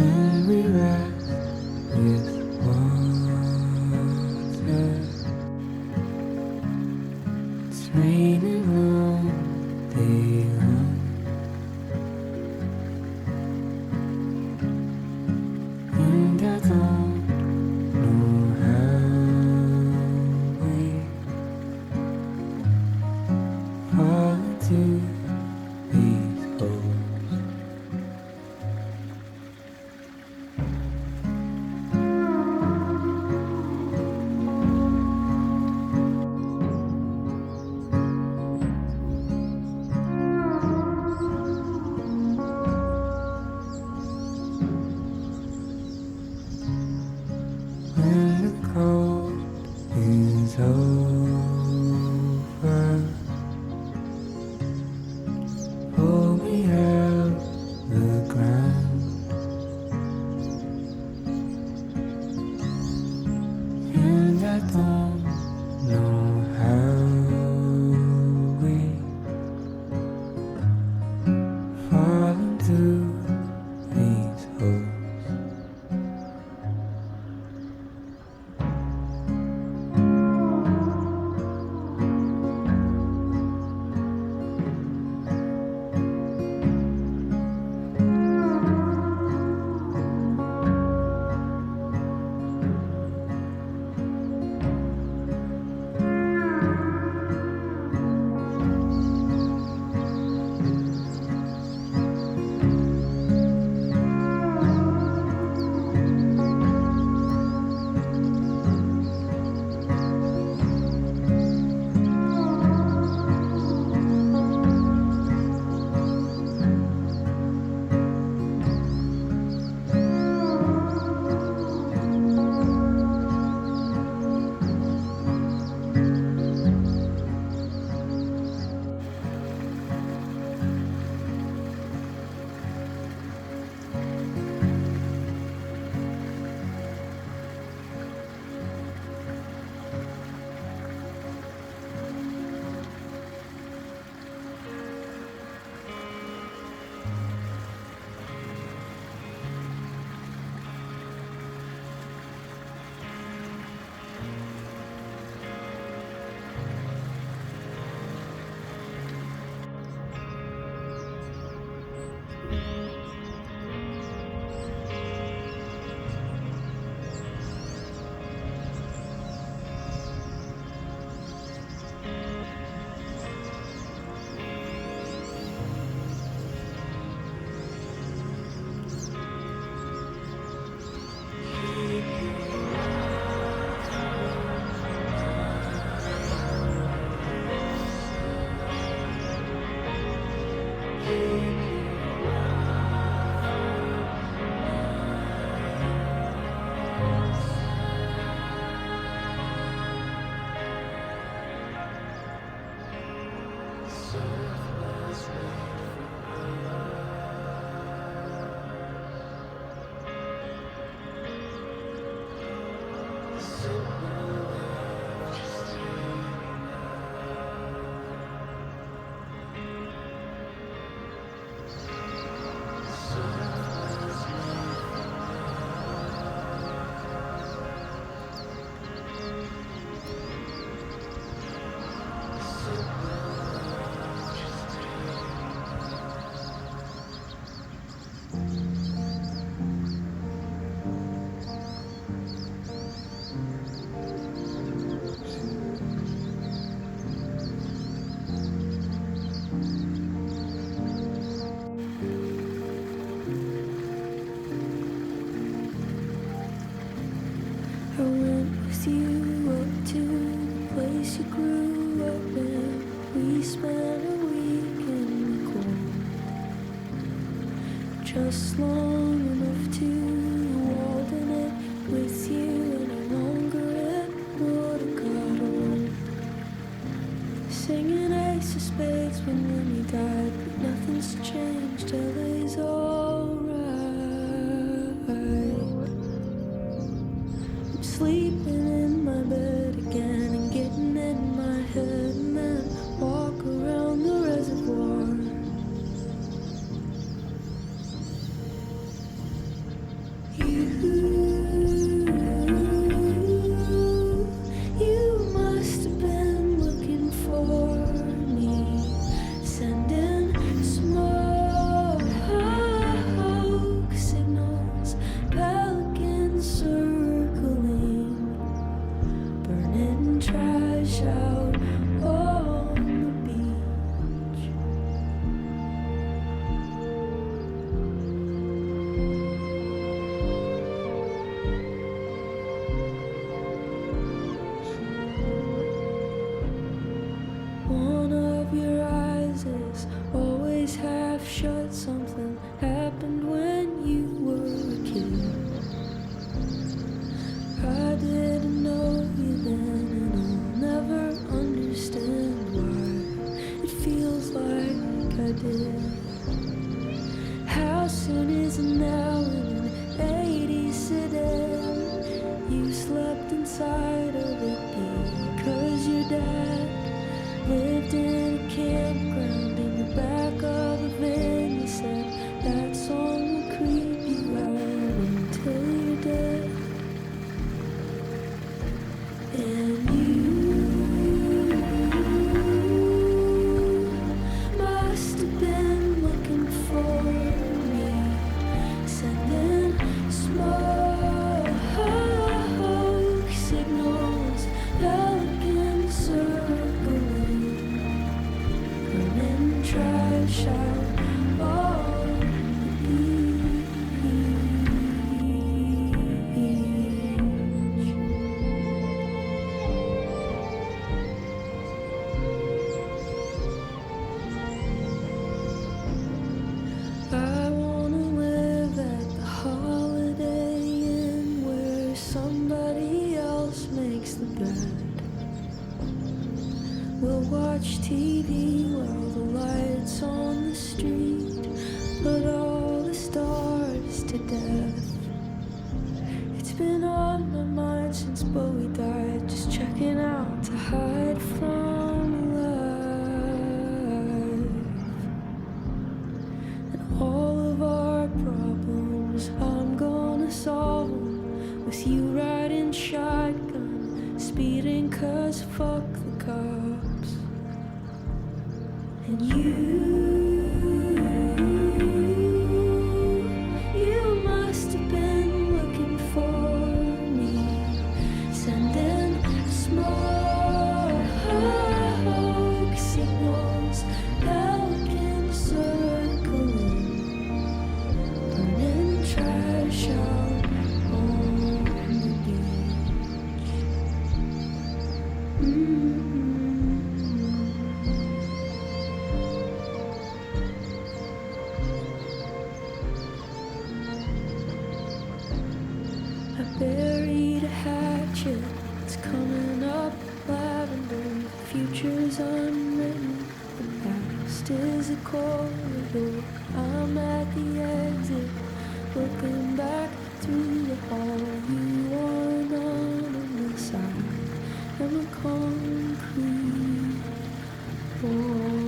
and we rest with water. It's raining all day long, and I don't know how we fall into these holes. When the cold is over, pull me out the ground, and I don't know how we fall into these holes. I went with you up to the place you grew up in. We spent a week in McCall, just long enough to walk in it with you, and no longer it would have got on. Singing Ace of Spades when Winnie died, but nothing's changed. LA's alright. Sleeping in my bed again and getting in my head, and then walk around the reservoir. You must have been looking for me, sending smoke signals, pelicans circling, burning trash out on the beach. One of your eyes is always half shut. Something happened when you were a kid. I didn't know you then, and I'll never understand why it feels like I did. How soon is it now in an 80s sedan? You slept inside of it because your dad lived in a campground in the back of a van. You said that song will creep you out until you're dead. And you must have been looking for me, sending smoke signals, pelicans circling, burning trash out on the beach. I wanna live at the Holiday Inn where somebody else makes the bed. We'll watch TV while the lights on the street put all the stars to death. It's been on my mind since Bowie died, just checking out to hide from life. And all of our problems, I'm gonna solve them with you riding shotgun, speeding 'cause fuck the cops. And you must have been looking for me, sending smoke signals, pelicans circling, burning trash out on the beach. I buried a hatchet, it's coming up lavender. The future's unwritten, the past is a corridor. I'm at the exit, looking back through the hall. You are none on the side, and the concrete wall.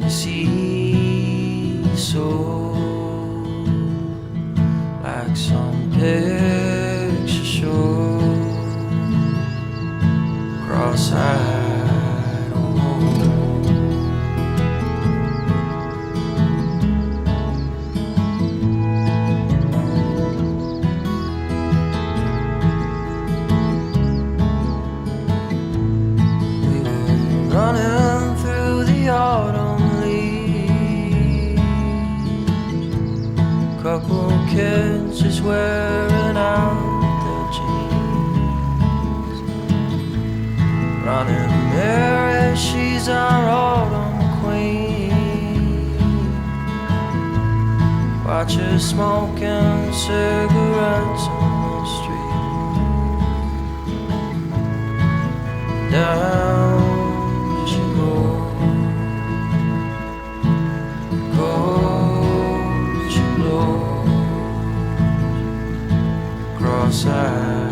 see so like some picture show cross-eyed we were running through the autumn leaves, couple kids just wearing out their jeans. Running Mary, she's our autumn queen. Watch her smoking cigarettes on the street. Down she goes she blows, cross-eyed.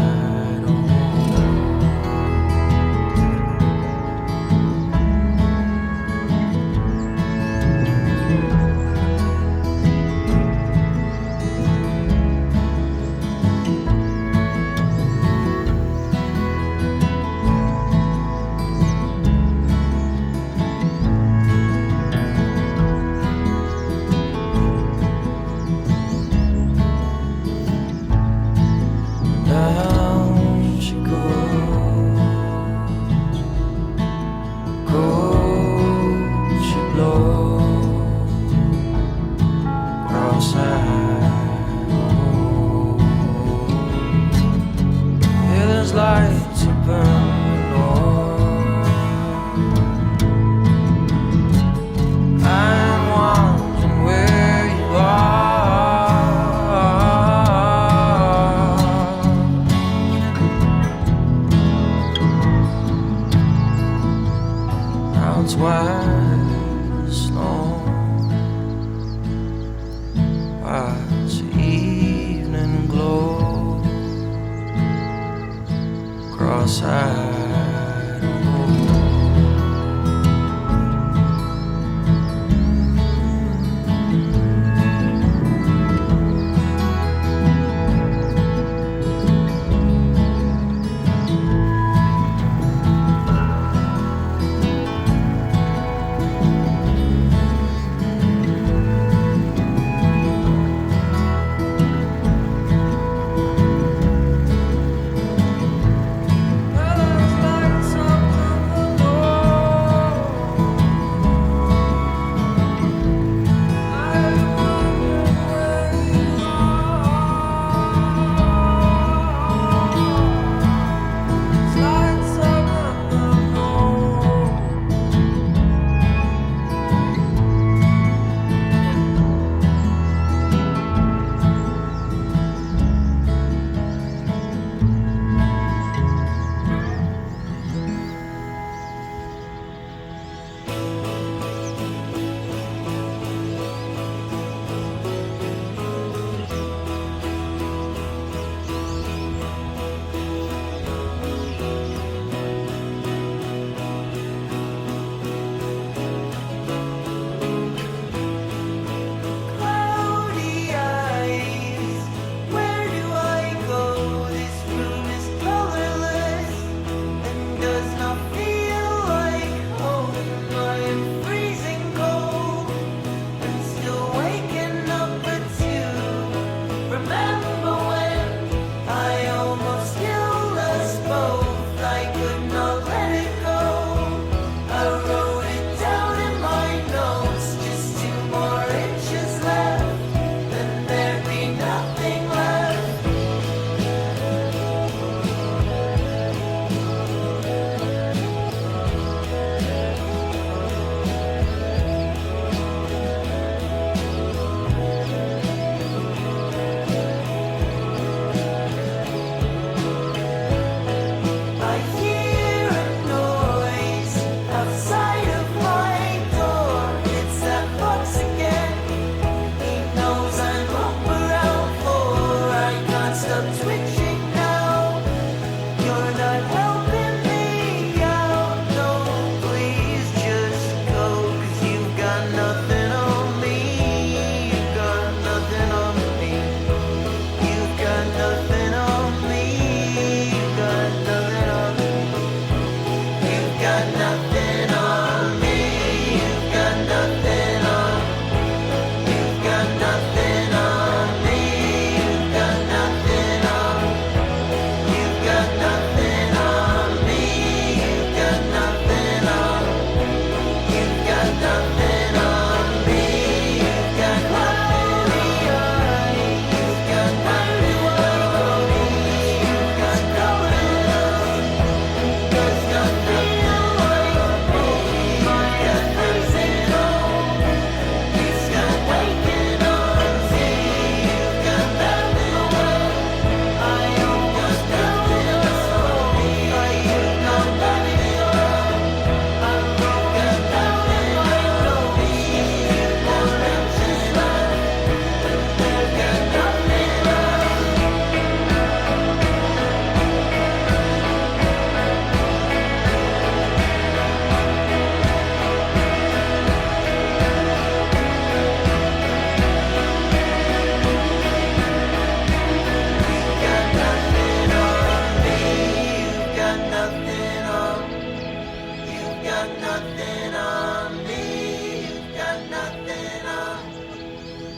nothing on me. You've got nothing on.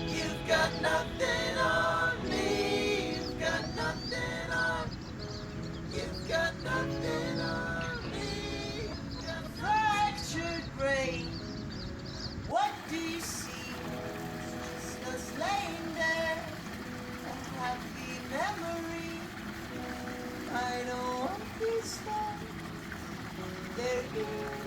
You've got nothing on me. You've got nothing on. You've got nothing on me. You've got fractured brain. What do you see? Just us laying there. A happy memory. I don't understand. There is.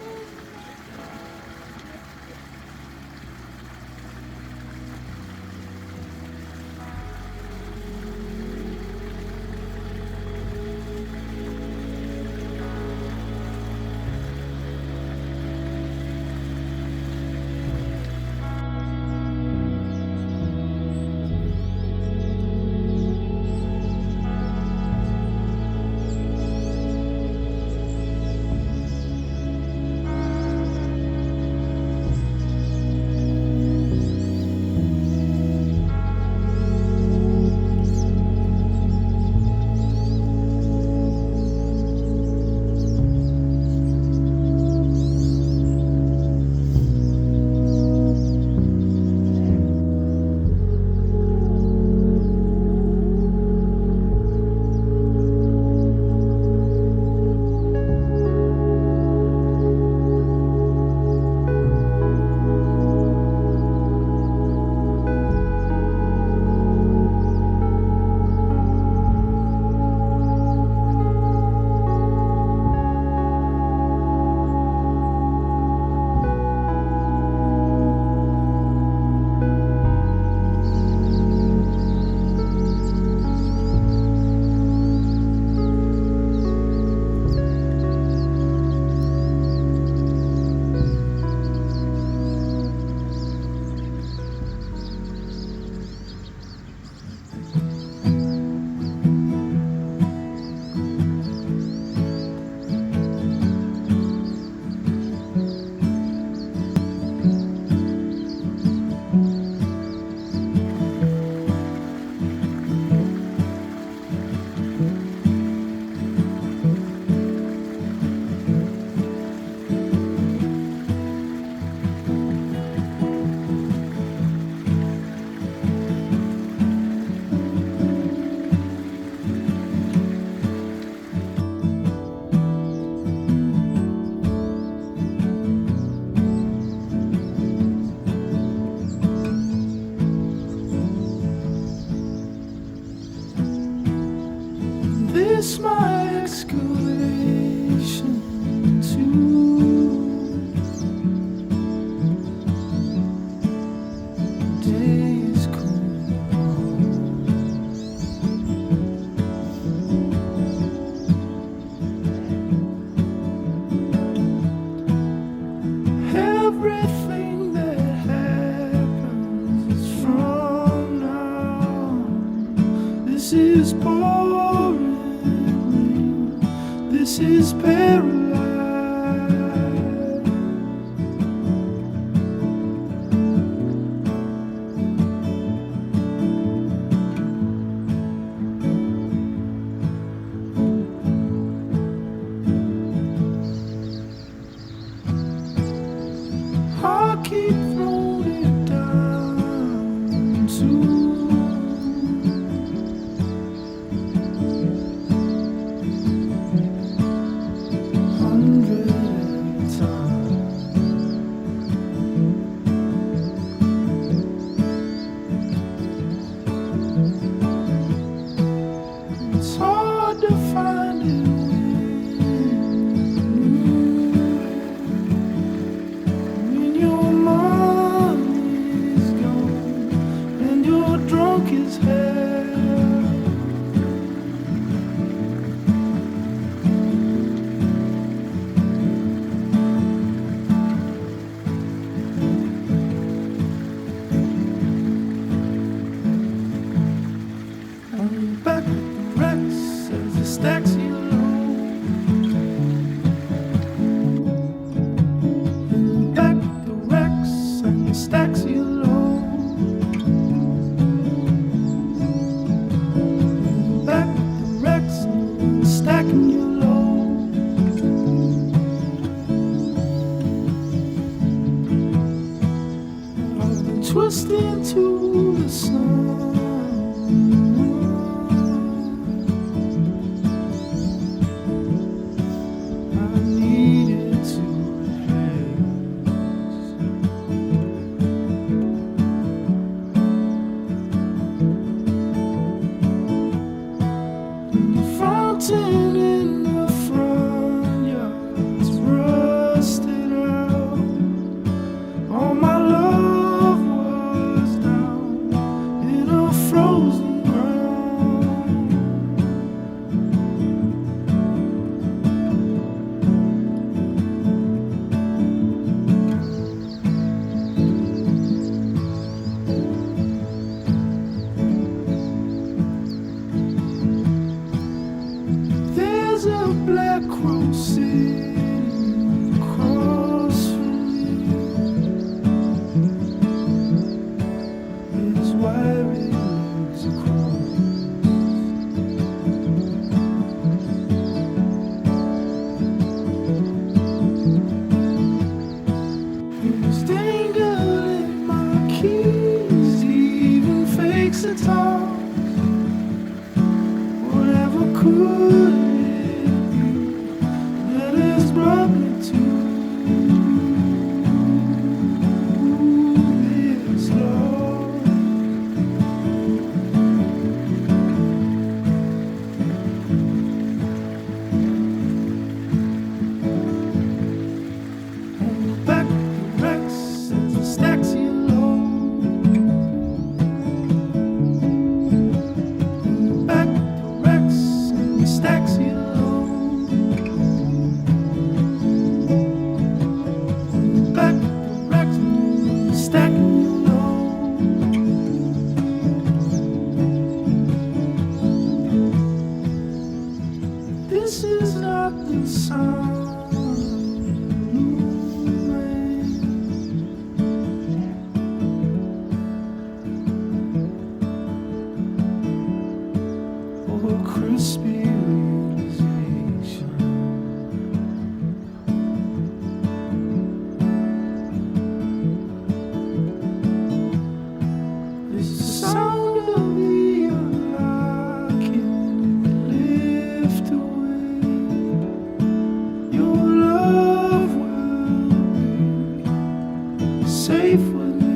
This my excavation to days cool. Everything that happens is from now. This is boring. This is paralyzed. I keep throwing it down to it's hard to find it when your money's gone and your twist into the sun. I needed to replace the fountain in the front yard's rusted out. All my love was down in a frozen ground. There's a black crow sitting across from me. His wiry legs across. He's dangling my keys, he even fakes a toss. Whatever could it be that has brought me to this love? On the back of the Rex sits the stacks yellow. On the back of the Rex and the stacks yellow. On the back of the Rex and the stack yellow. This is not the sound of rain or a crispy realization. It's the sound of the unlocking and lift away. Your love will be safe with me.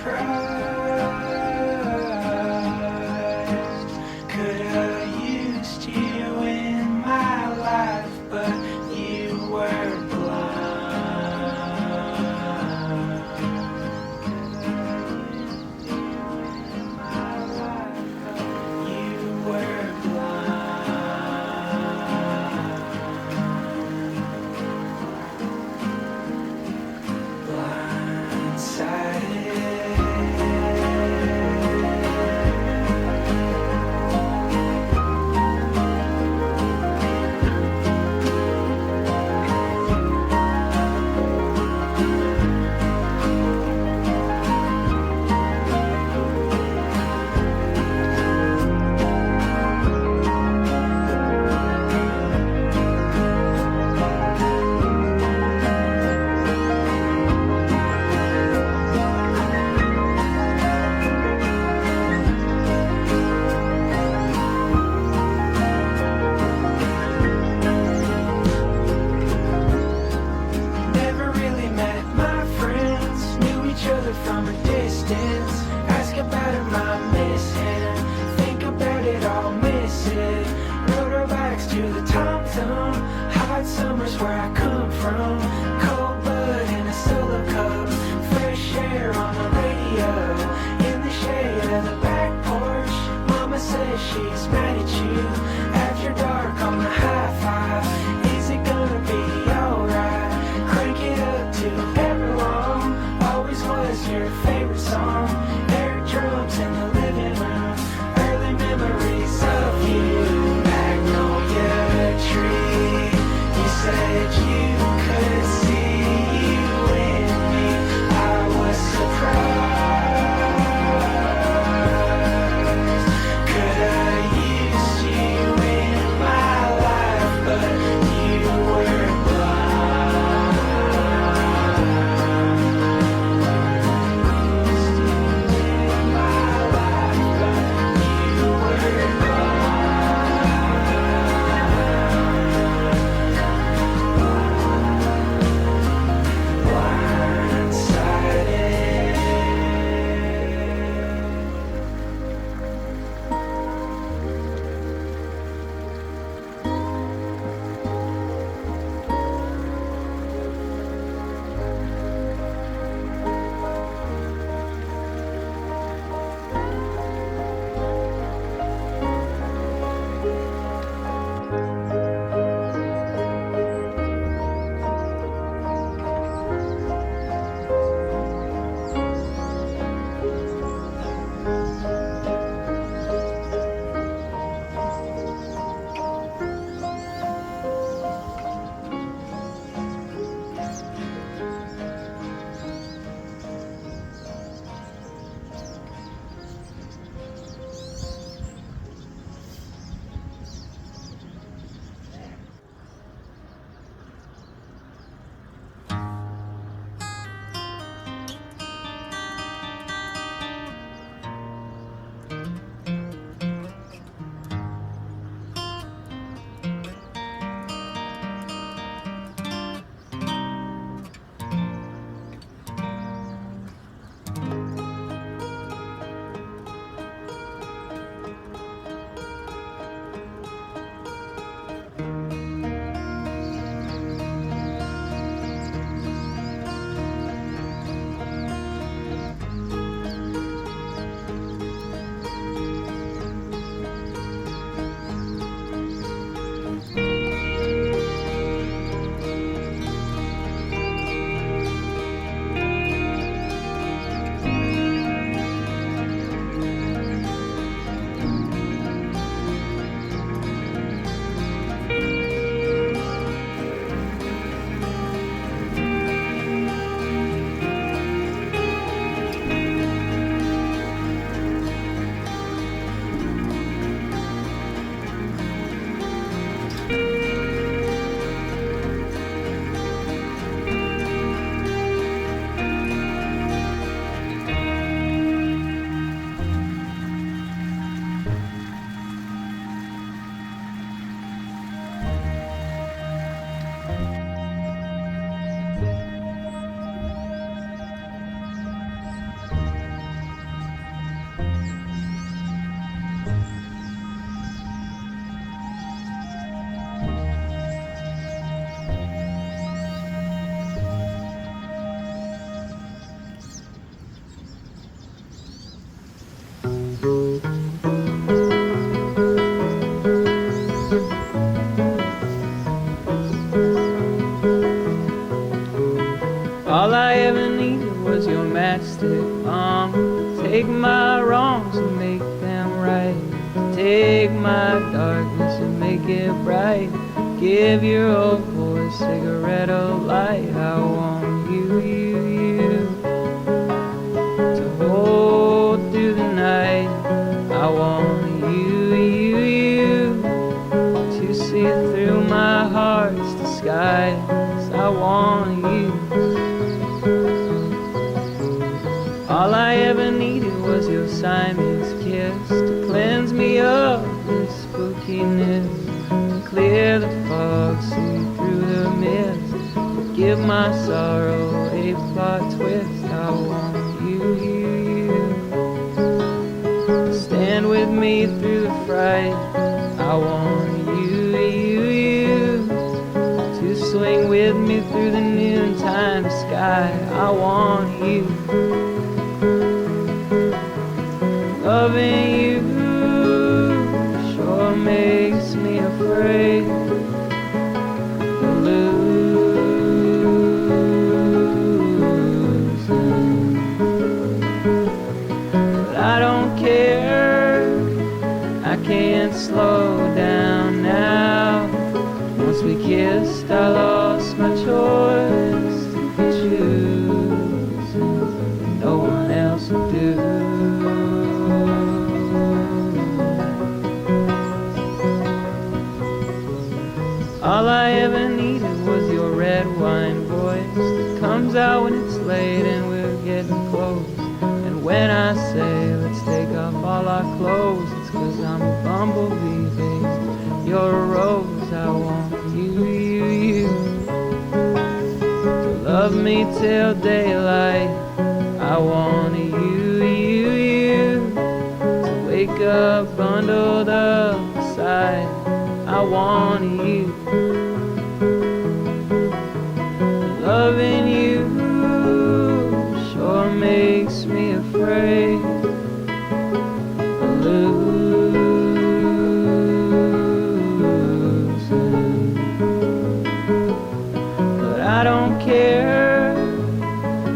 surprised. Could have used you in my life, but you were blind. You were from a distance. Ask about it, my missing. Think about it, all miss it. Rode our bikes to the Tom Thumb. Hot summers where I come from. Cold bud in a solo cup. Fresh air on the radio. In the shade of the back porch. Mama says she's mad at you. After dark on the high five. Is it gonna be alright? Crank it up to everlong. Always was your favorite song. Air drums in the living room. Early memories of you. Magnolia tree. You said you could see you in me. I was surprised. Could have used you in my life, but you were blind. ever needed was your matchstick, Mom. Take my wrongs and make them right. Take my darkness and make it bright. Give your old boy a cigarette of light. I want you, to hold through the night. I want you, to see through my heart's disguise. I want you. All I ever needed was your Siamese kiss to cleanse me of this spookiness, to clear the fog, see through the mist, give my sorrow a plot twist. I want you, to stand with me through the fright. I want you, to swing with me through the noontime sky. I want you. Loving you sure makes me afraid of losing. But I don't care, I can't slow down now. Once we kissed, I lost my choice to choose, and no one else would do. All I ever needed was your red wine voice that comes out when it's late and we're getting close. And when I say let's take off all our clothes, it's 'cause I'm a bumblebee, babe. You're a rose. I want you, to love me till daylight. I want you, to wake up bundled up beside. I want you. Loving you sure makes me afraid of losing. But I don't care,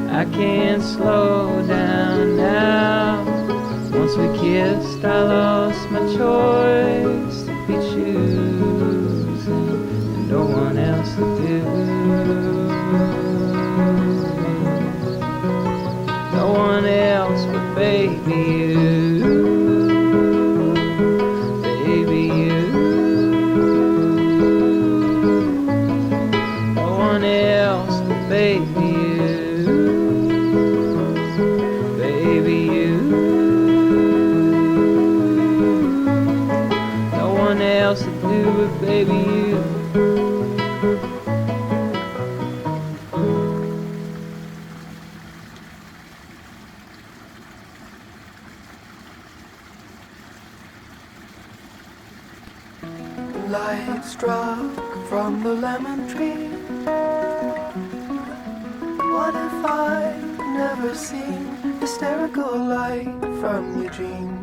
I can't slow down now. Once we kissed, I lost my choice to be choosing, and no one else to do. No one else but baby you, baby you. No one else but baby you, baby you. No one else to do but baby you. Light struck from the lemon tree. What if I'd never seen hysterical light from Eugene?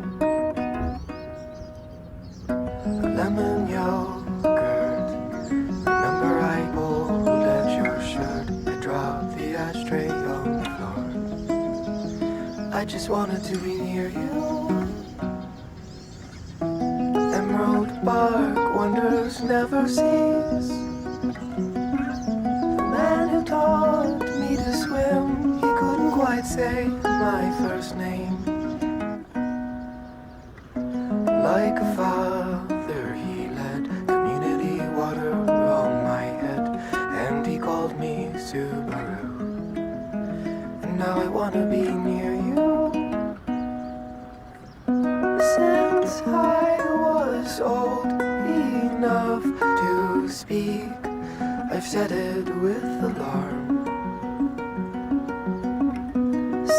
Lemon yogurt. Remember I pulled at your shirt. I dropped the ashtray on the floor. I just wanted to be near you. Emerald bark wonders never cease. The man who taught me to swim, he couldn't quite say my first name. Like a father, he led community water on my head, and he called me Subaru. And now I wanna be near you. Since I was old enough to speak, I've said it with alarm.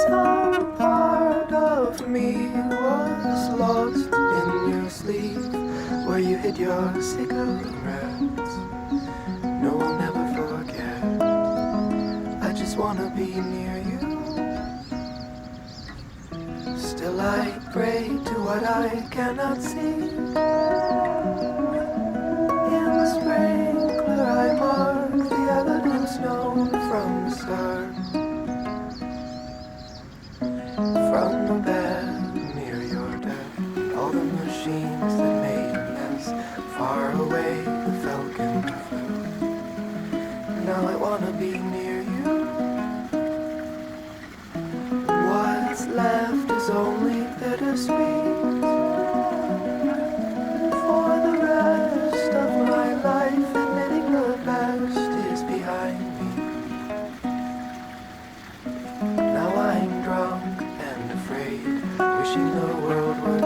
Some part of me was lost in your sleeve, where you hid your cigarettes. No, I'll never forget. I just wanna be near you. Still I pray to what I cannot see. In the sprinkler I mark the evidence known from the start. is only bittersweet. For the rest of my life, admitting the past is behind me. Now I'm drunk and afraid, wishing the world would